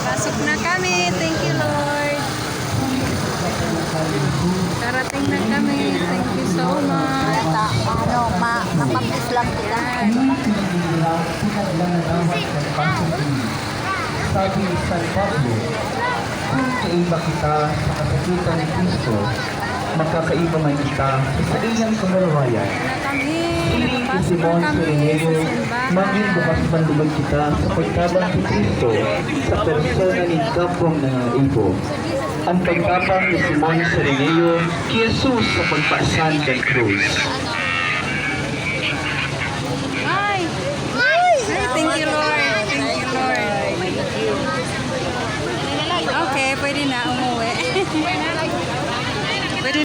Pasok na kami. Thank you, Lord. Karating na kami. Thank you so much. Mapapis lang kita. Sabi ni San Pablo, kung kaiba kita sa kasakitan ni Kristo, magkakaiba man kita sa iyang kamalawayan. Na kami. Hiling si Pasok Simon na kami Sirineo, sa simbahan. maging bukas bandulog kita sa pagtabang ni Kristo sa persona ni kapwang nangaibo. Ang pagtabang ni Simon Sirineo kay Jesus sa pagpaasan kay Cruz. Ay! Ay! Thank you, Lord. Thank you, Lord. Okay, pwede na umuwi.